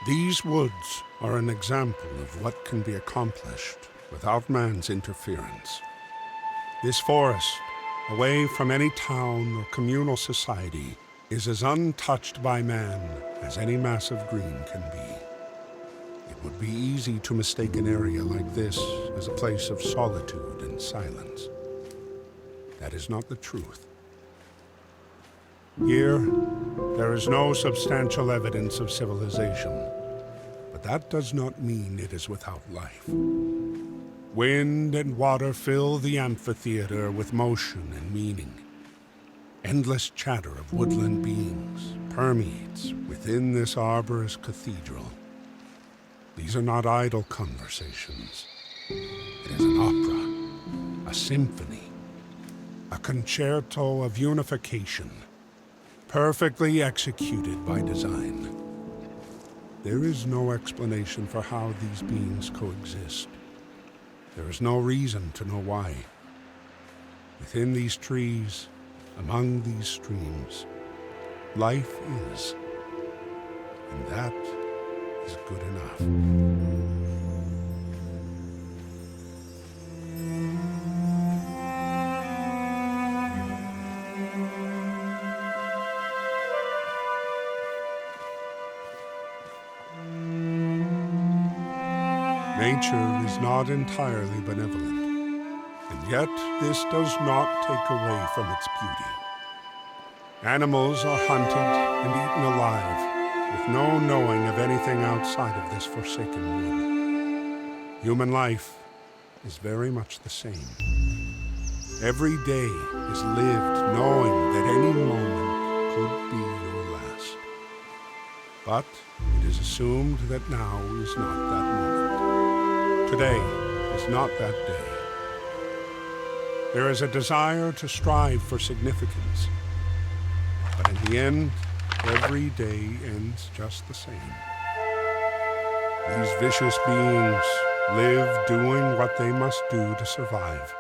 These woods are an example of what can be accomplished without man's interference. This forest, away from any town or communal society, is as untouched by man as any mass of green can be. It would be easy to mistake an area like this as a place of solitude and silence. That is not the truth. Here, there is no substantial evidence of civilization, but that does not mean it is without life. Wind and water fill the amphitheater with motion and meaning. Endless chatter of woodland beings permeates within this arborous cathedral. These are not idle conversations. It is an opera, a symphony, a concerto of unification, perfectly executed by design. There is no explanation for how these beings coexist. There is no reason to know why. Within these trees, among these streams, life is, and that is good enough. Nature is not entirely benevolent, and yet this does not take away from its beauty. Animals are hunted and eaten alive, with no knowing of anything outside of this forsaken wood. Human life is very much the same. Every day is lived knowing that any moment could be your last. But it is assumed that now is not that moment. Today is not that day. There is a desire to strive for significance, but in the end, every day ends just the same. These vicious beings live doing what they must do to survive,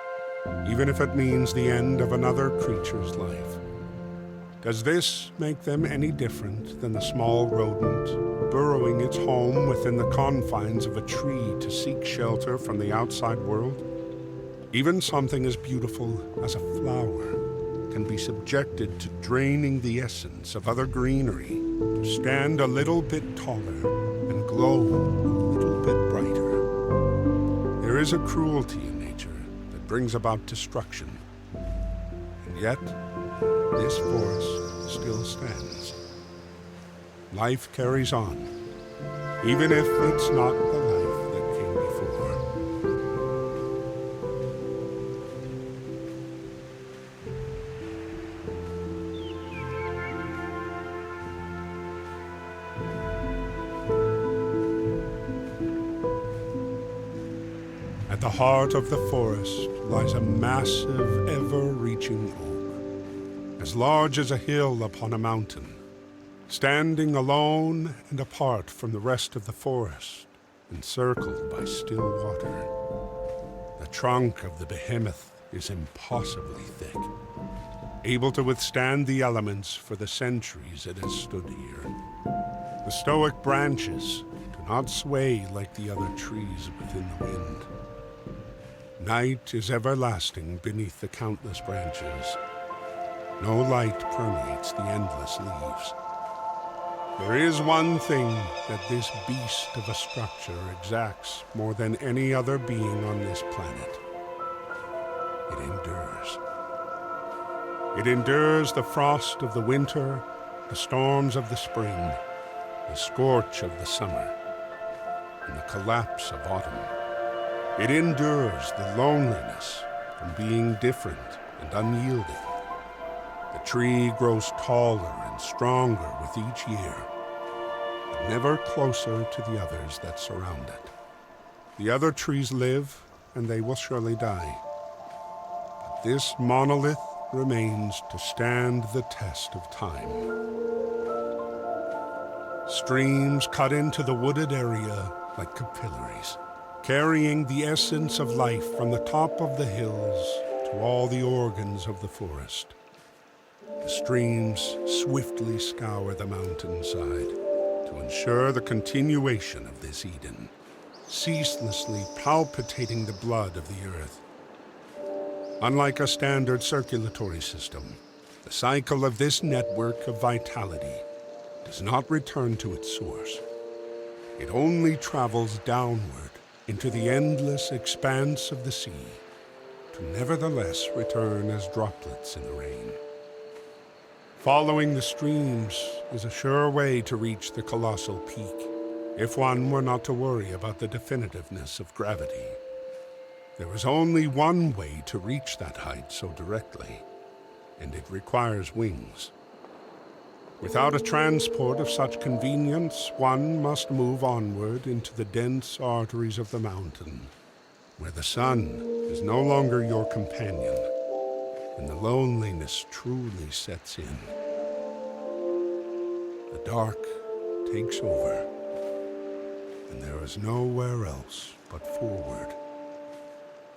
even if it means the end of another creature's life. Does this make them any different than the small rodent burrowing its home within the confines of a tree to seek shelter from the outside world? Even something as beautiful as a flower can be subjected to draining the essence of other greenery to stand a little bit taller and glow a little bit brighter. There is a cruelty in nature that brings about destruction, and yet this forest still stands. Life carries on, even if it's not the life that came before. At the heart of the forest lies a massive, ever-reaching oak, as large as a hill upon a mountain, standing alone and apart from the rest of the forest, encircled by still water. The trunk of the behemoth is impossibly thick, able to withstand the elements for the centuries it has stood here. The stoic branches do not sway like the other trees within the wind. Night is everlasting beneath the countless branches. No light permeates the endless leaves. There is one thing that this beast of a structure exacts more than any other being on this planet. It endures. It endures the frost of the winter, the storms of the spring, the scorch of the summer, and the collapse of autumn. It endures the loneliness from being different and unyielding. The tree grows taller and stronger with each year, but never closer to the others that surround it. The other trees live, and they will surely die. But this monolith remains to stand the test of time. Streams cut into the wooded area like capillaries, carrying the essence of life from the top of the hills to all the organs of the forest. The streams swiftly scour the mountainside to to ensure the continuation of this Eden, ceaselessly palpitating the blood of the earth. Unlike a standard circulatory system, the cycle of this network of vitality does not return to its source. It only travels downward into the endless expanse of the sea, to nevertheless return as droplets in the rain. Following the streams is a sure way to reach the colossal peak, if one were not to worry about the definitiveness of gravity. There is only one way to reach that height so directly, and it requires wings. Without a transport of such convenience, one must move onward into the dense arteries of the mountain, where the sun is no longer your companion, and the loneliness truly sets in. The dark takes over, and there is nowhere else but forward.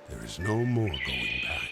There is no more going back.